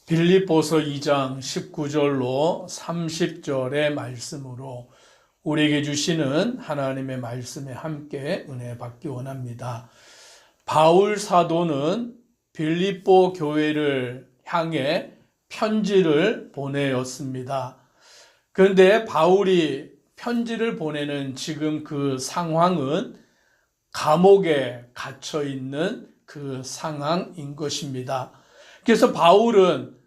빌립보서 2장 19절로 30절의 말씀으로 우리에게 주시는 하나님의 말씀에 함께 은혜 받기 원합니다. 바울 사도는 빌립보 교회를 향해 편지를 보내었습니다. 그런데 바울이 편지를 보내는 지금 그 상황은 감옥에 갇혀 있는 그 상황인 것입니다. 그래서 바울은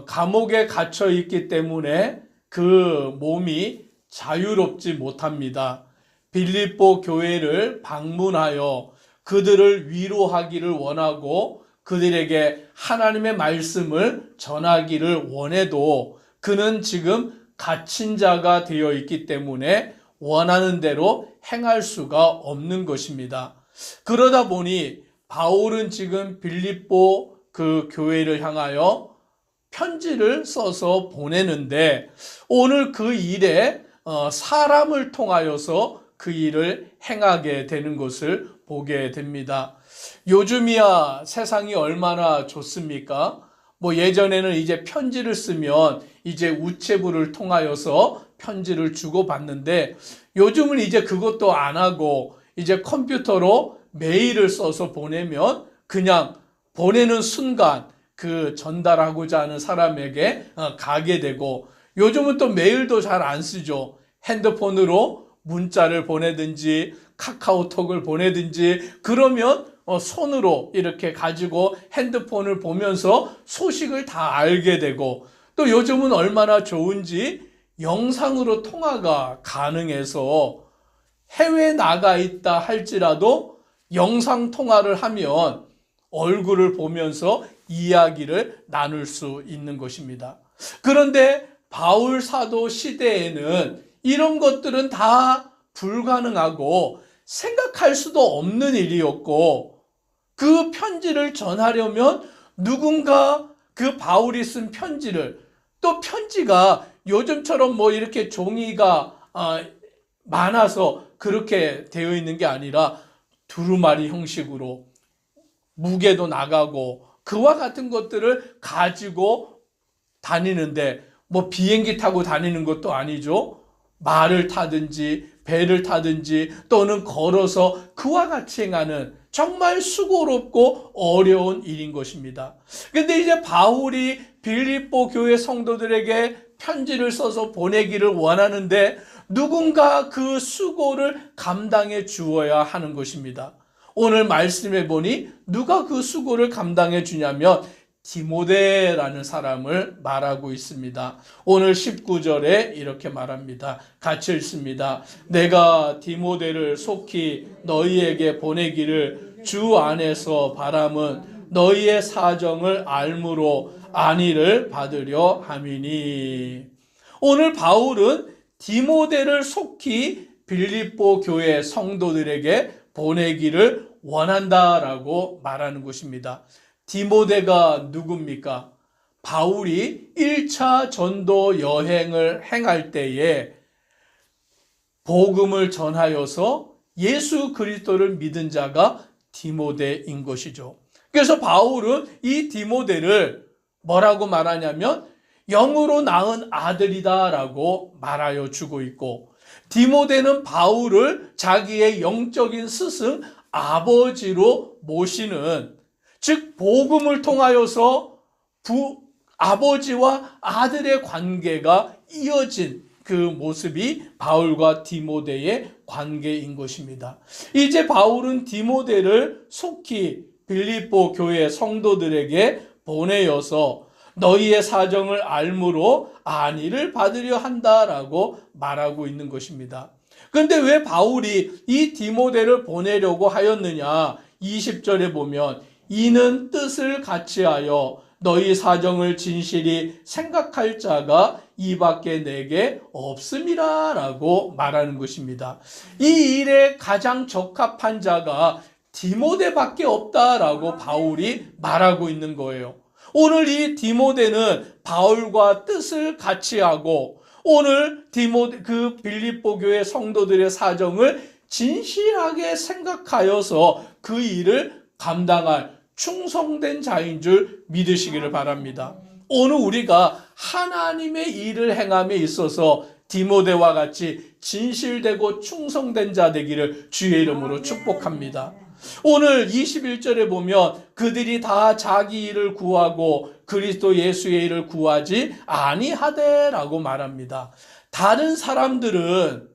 감옥에 갇혀 있기 때문에 그 몸이 자유롭지 못합니다. 빌립보 교회를 방문하여 그들을 위로하기를 원하고 그들에게 하나님의 말씀을 전하기를 원해도 그는 지금 갇힌 자가 되어 있기 때문에 원하는 대로 행할 수가 없는 것입니다. 그러다 보니 바울은 지금 빌립보 그 교회를 향하여 편지를 써서 보내는데 오늘 그 일에 사람을 통하여서 그 일을 행하게 되는 것을 보게 됩니다. 요즘이야 세상이 얼마나 좋습니까? 예전에는 이제 편지를 쓰면 이제 우체부를 통하여서 편지를 주고받는데 요즘은 이제 그것도 안 하고 이제 컴퓨터로 메일을 써서 보내면 그냥 보내는 순간 그 전달하고자 하는 사람에게 가게 되고 요즘은 또 메일도 잘 안 쓰죠. 핸드폰으로 문자를 보내든지 카카오톡을 보내든지 그러면 손으로 이렇게 가지고 핸드폰을 보면서 소식을 다 알게 되고 또 요즘은 얼마나 좋은지 영상으로 통화가 가능해서 해외에 나가 있다 할지라도 영상 통화를 하면 얼굴을 보면서 이야기를 나눌 수 있는 것입니다. 그런데 바울 사도 시대에는 이런 것들은 다 불가능하고 생각할 수도 없는 일이었고 그 편지를 전하려면 누군가 그 바울이 쓴 편지를 또 편지가 요즘처럼 이렇게 종이가 많아서 그렇게 되어 있는 게 아니라 두루마리 형식으로 무게도 나가고 그와 같은 것들을 가지고 다니는데 비행기 타고 다니는 것도 아니죠. 말을 타든지 배를 타든지 또는 걸어서 그와 같이 행하는 정말 수고롭고 어려운 일인 것입니다. 그런데 이제 바울이 빌립보 교회 성도들에게 편지를 써서 보내기를 원하는데 누군가 그 수고를 감당해 주어야 하는 것입니다. 오늘 말씀해 보니 누가 그 수고를 감당해 주냐면 디모데라는 사람을 말하고 있습니다. 오늘 19절에 이렇게 말합니다. 같이 읽습니다. 내가 디모데를 속히 너희에게 보내기를 주 안에서 바람은 너희의 사정을 알므로 안위를 받으려 함이니. 오늘 바울은 디모데를 속히 빌립보 교회 성도들에게 보내기를 원한다라고 말하는 것입니다. 디모데가 누굽니까? 바울이 1차 전도 여행을 행할 때에 복음을 전하여서 예수 그리스도를 믿은 자가 디모데인 것이죠. 그래서 바울은 이 디모데를 뭐라고 말하냐면 영으로 낳은 아들이다라고 말하여 주고 있고 디모데는 바울을 자기의 영적인 스승 아버지로 모시는 즉 복음을 통하여서 아버지와 아들의 관계가 이어진 그 모습이 바울과 디모데의 관계인 것입니다. 이제 바울은 디모데를 속히 빌립보 교회 성도들에게 보내어서 너희의 사정을 알므로 안위를 받으려 한다라고 말하고 있는 것입니다. 그런데 왜 바울이 이 디모데를 보내려고 하였느냐? 20절에 보면 이는 뜻을 같이하여 너희 사정을 진실히 생각할 자가 이밖에 내게 없음이라 라고 말하는 것입니다. 이 일에 가장 적합한 자가 디모데밖에 없다라고 바울이 말하고 있는 거예요. 오늘 이 디모데는 바울과 뜻을 같이 하고 오늘 그 빌립보 교회 성도들의 사정을 진실하게 생각하여서 그 일을 감당할 충성된 자인 줄 믿으시기를 바랍니다. 오늘 우리가 하나님의 일을 행함에 있어서 디모데와 같이 진실되고 충성된 자 되기를 주의 이름으로 축복합니다. 오늘 21절에 보면 그들이 다 자기 일을 구하고 그리스도 예수의 일을 구하지 아니하되라고 말합니다. 다른 사람들은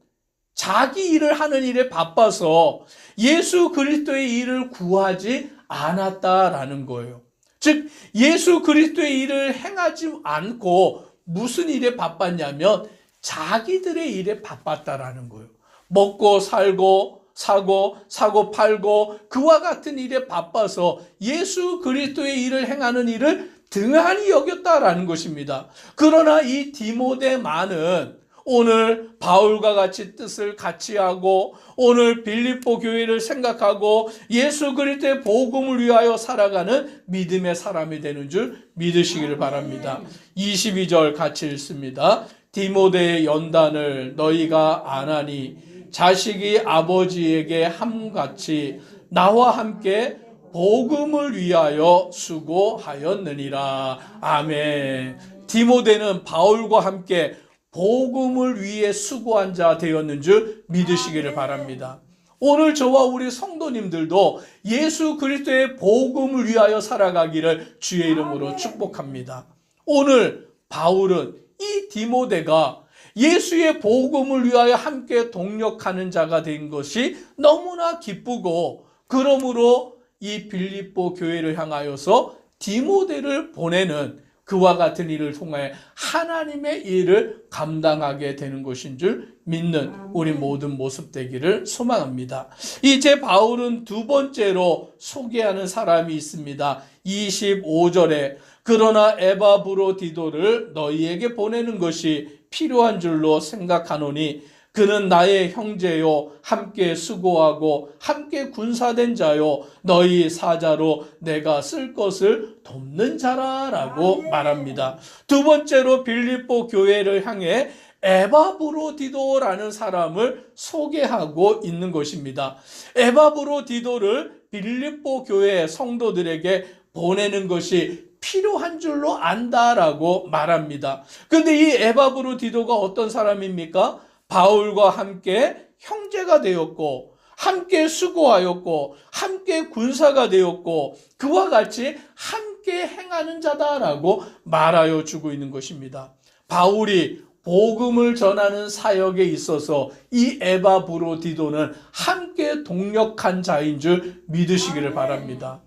자기 일을 하는 일에 바빠서 예수 그리스도의 일을 구하지 않았다라는 거예요. 즉 예수 그리스도의 일을 행하지 않고 무슨 일에 바빴냐면 자기들의 일에 바빴다라는 거예요. 먹고 살고 사고 팔고 그와 같은 일에 바빠서 예수 그리스도의 일을 행하는 일을 등한히 여겼다라는 것입니다. 그러나 이 디모데만은 오늘 바울과 같이 뜻을 같이 하고 오늘 빌립보 교회를 생각하고 예수 그리스도의 복음을 위하여 살아가는 믿음의 사람이 되는 줄 믿으시기를 바랍니다. 22절 같이 읽습니다. 디모데의 연단을 너희가 아나니 자식이 아버지에게 함같이 나와 함께 복음을 위하여 수고하였느니라. 아멘. 디모데는 바울과 함께 복음을 위해 수고한 자 되었는 줄 믿으시기를 바랍니다. 오늘 저와 우리 성도님들도 예수 그리스도의 복음을 위하여 살아가기를 주의 이름으로 축복합니다. 오늘 바울은 이 디모데가 예수의 복음을 위하여 함께 동력하는 자가 된 것이 너무나 기쁘고 그러므로 이 빌립보 교회를 향하여서 디모데를 보내는 그와 같은 일을 통해 하나님의 일을 감당하게 되는 것인 줄 믿는 우리 모든 모습 되기를 소망합니다. 이제 바울은 두 번째로 소개하는 사람이 있습니다. 25절에 그러나 에바브로디도를 너희에게 보내는 것이 필요한 줄로 생각하노니 그는 나의 형제요 함께 수고하고 함께 군사된 자요 너희 사자로 내가 쓸 것을 돕는 자라라고 말합니다. 두 번째로 빌립보 교회를 향해 에바브로디도라는 사람을 소개하고 있는 것입니다. 에바브로디도를 빌립보 교회 성도들에게 보내는 것이 필요한 줄로 안다라고 말합니다. 그런데 이 에바브로디도가 어떤 사람입니까? 바울과 함께 형제가 되었고 함께 수고하였고 함께 군사가 되었고 그와 같이 함께 행하는 자다라고 말하여 주고 있는 것입니다. 바울이 복음을 전하는 사역에 있어서 이 에바브로디도는 함께 동력한 자인 줄 믿으시기를 바랍니다.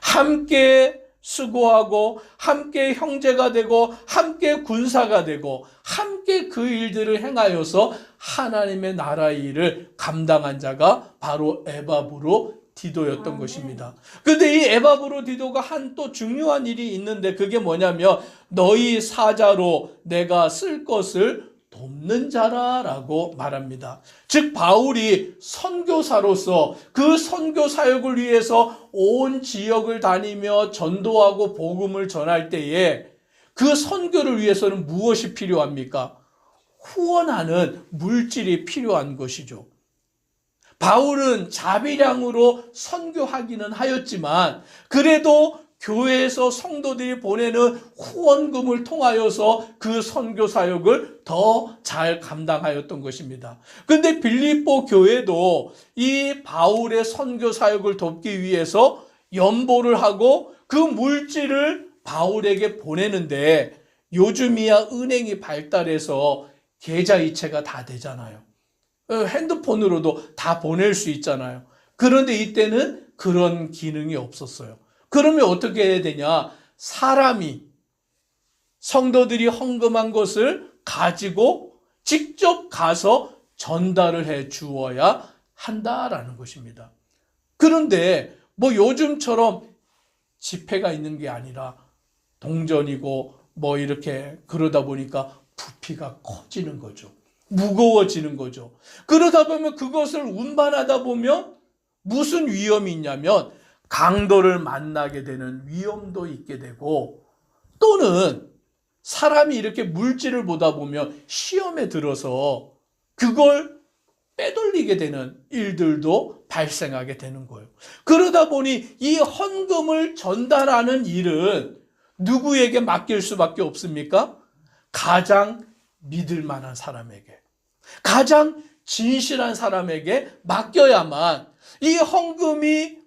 함께 수고하고 함께 형제가 되고 함께 군사가 되고 함께 그 일들을 행하여서 하나님의 나라의 일을 감당한 자가 바로 에바브로디도였던 것입니다. 그런데 이 에바브로디도가 한 또 중요한 일이 있는데 그게 뭐냐면 너희 사자로 내가 쓸 것을 돕는 자라라고 말합니다. 즉 바울이 선교사로서 그 선교 사역을 위해서 온 지역을 다니며 전도하고 복음을 전할 때에 그 선교를 위해서는 무엇이 필요합니까? 후원하는 물질이 필요한 것이죠. 바울은 자비량으로 선교하기는 하였지만 그래도 교회에서 성도들이 보내는 후원금을 통하여서 그 선교 사역을 더 잘 감당하였던 것입니다. 그런데 빌립보 교회도 이 바울의 선교 사역을 돕기 위해서 연보를 하고 그 물질을 바울에게 보내는데 요즘이야 은행이 발달해서 계좌이체가 다 되잖아요. 핸드폰으로도 다 보낼 수 있잖아요. 그런데 이때는 그런 기능이 없었어요. 그러면 어떻게 해야 되냐? 사람이 성도들이 헌금한 것을 가지고 직접 가서 전달을 해 주어야 한다라는 것입니다. 그런데 뭐 요즘처럼 지폐가 있는 게 아니라 동전이고 뭐 이렇게 그러다 보니까 부피가 커지는 거죠. 무거워지는 거죠. 그러다 보면 그것을 운반하다 보면 무슨 위험이 있냐면 강도를 만나게 되는 위험도 있게 되고 또는 사람이 이렇게 물질을 보다 보면 시험에 들어서 그걸 빼돌리게 되는 일들도 발생하게 되는 거예요. 그러다 보니 이 헌금을 전달하는 일은 누구에게 맡길 수밖에 없습니까? 가장 믿을 만한 사람에게, 가장 진실한 사람에게 맡겨야만 이 헌금이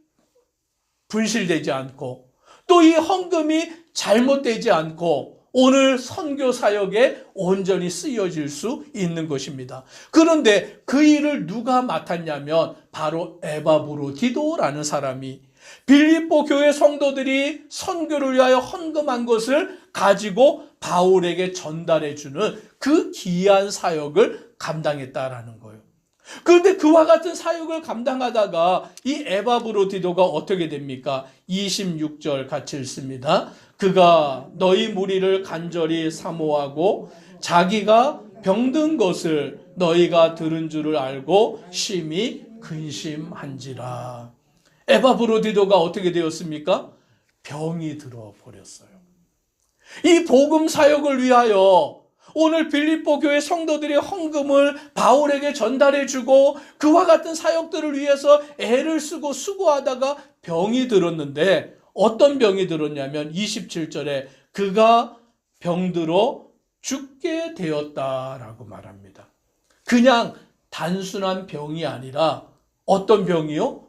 분실되지 않고 또 이 헌금이 잘못되지 않고 오늘 선교 사역에 온전히 쓰여질 수 있는 것입니다. 그런데 그 일을 누가 맡았냐면 바로 에바브로디도라는 사람이 빌립보 교회 성도들이 선교를 위하여 헌금한 것을 가지고 바울에게 전달해 주는 그 귀한 사역을 감당했다라는 거예요. 그런데 그와 같은 사역을 감당하다가 이 에바브로디도가 어떻게 됩니까? 26절 같이 읽습니다. 그가 너희 무리를 간절히 사모하고 자기가 병든 것을 너희가 들은 줄을 알고 심히 근심한지라. 에바브로디도가 어떻게 되었습니까? 병이 들어버렸어요. 이 복음 사역을 위하여 오늘 빌립보 교회 성도들이 헌금을 바울에게 전달해주고 그와 같은 사역들을 위해서 애를 쓰고 수고하다가 병이 들었는데 어떤 병이 들었냐면 27절에 그가 병들어 죽게 되었다라고 말합니다. 그냥 단순한 병이 아니라 어떤 병이요?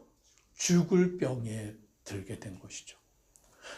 죽을 병에 들게 된 것이죠.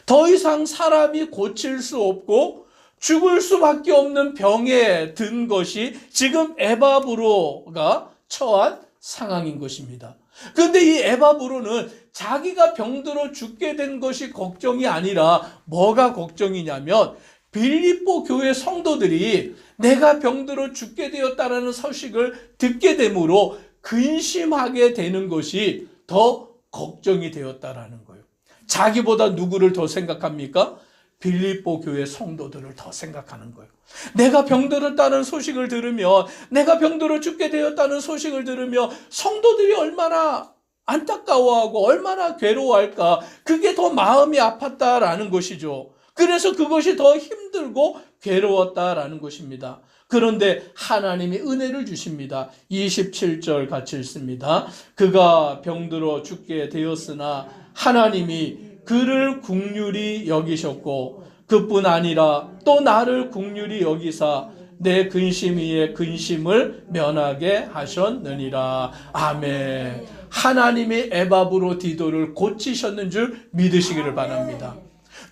더 이상 사람이 고칠 수 없고 죽을 수밖에 없는 병에 든 것이 지금 에바브로가 처한 상황인 것입니다. 그런데 이 에바브로는 자기가 병들어 죽게 된 것이 걱정이 아니라 뭐가 걱정이냐면 빌립보 교회 성도들이 내가 병들어 죽게 되었다라는 소식을 듣게 되므로 근심하게 되는 것이 더 걱정이 되었다라는 거예요. 자기보다 누구를 더 생각합니까? 빌립보 교회 성도들을 더 생각하는 거예요. 내가 병들었다는 소식을 들으며 내가 병들어 죽게 되었다는 소식을 들으며 성도들이 얼마나 안타까워하고 얼마나 괴로워할까. 그게 더 마음이 아팠다라는 것이죠. 그래서 그것이 더 힘들고 괴로웠다라는 것입니다. 그런데 하나님이 은혜를 주십니다. 27절 같이 읽습니다. 그가 병들어 죽게 되었으나 하나님이 그를 긍휼히 여기셨고 그뿐 아니라 또 나를 긍휼히 여기사 내 근심 위에 근심을 면하게 하셨느니라. 아멘. 하나님이 에바브로디도를 고치셨는 줄 믿으시기를 바랍니다.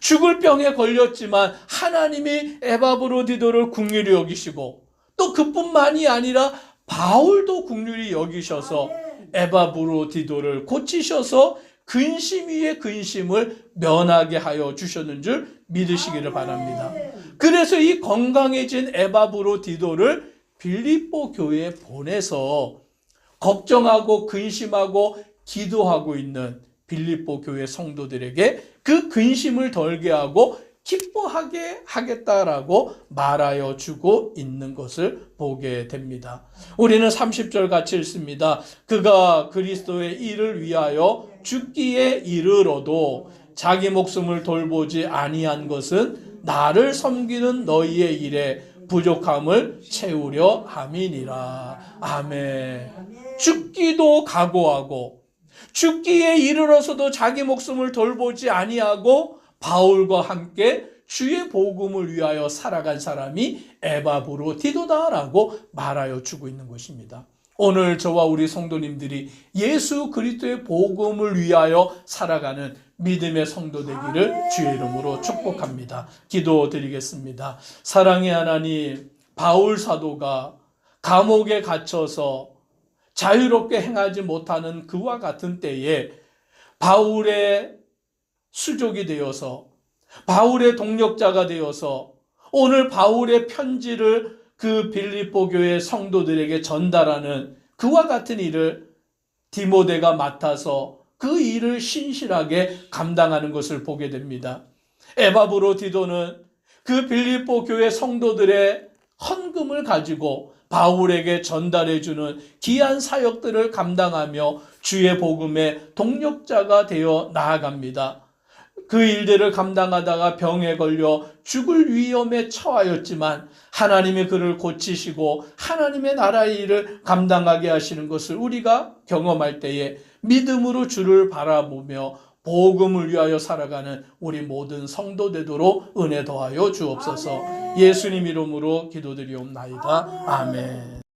죽을 병에 걸렸지만 하나님이 에바브로디도를 긍휼히 여기시고 또 그뿐만이 아니라 바울도 긍휼히 여기셔서 에바브로디도를 고치셔서 근심 위에 근심을 면하게 하여 주셨는 줄 믿으시기를 바랍니다. 그래서 이 건강해진 에바브로디도를 빌립보 교회에 보내서 걱정하고 근심하고 기도하고 있는 빌립보 교회 성도들에게 그 근심을 덜게 하고 기뻐하게 하겠다라고 말하여 주고 있는 것을 보게 됩니다. 우리는 30절 같이 읽습니다. 그가 그리스도의 일을 위하여 죽기에 이르러도 자기 목숨을 돌보지 아니한 것은 나를 섬기는 너희의 일에 부족함을 채우려 함이니라. 아멘. 죽기도 각오하고 죽기에 이르러서도 자기 목숨을 돌보지 아니하고 바울과 함께 주의 복음을 위하여 살아간 사람이 에바브로디도다라고 말하여 주고 있는 것입니다. 오늘 저와 우리 성도님들이 예수 그리스도의 복음을 위하여 살아가는 믿음의 성도 되기를 주의 이름으로 축복합니다. 기도드리겠습니다. 사랑의 하나님, 바울 사도가 감옥에 갇혀서 자유롭게 행하지 못하는 그와 같은 때에 바울의 수족이 되어서 바울의 동력자가 되어서 오늘 바울의 편지를 그 빌립보 교회 성도들에게 전달하는 그와 같은 일을 디모데가 맡아서 그 일을 신실하게 감당하는 것을 보게 됩니다. 에바브로디도는 그 빌립보 교회 성도들의 헌금을 가지고 바울에게 전달해주는 귀한 사역들을 감당하며 주의 복음의 동력자가 되어 나아갑니다. 그 일들을 감당하다가 병에 걸려 죽을 위험에 처하였지만 하나님이 그를 고치시고 하나님의 나라의 일을 감당하게 하시는 것을 우리가 경험할 때에 믿음으로 주를 바라보며 복음을 위하여 살아가는 우리 모든 성도 되도록 은혜 더하여 주옵소서. 아멘. 예수님 이름으로 기도드리옵나이다. 아멘.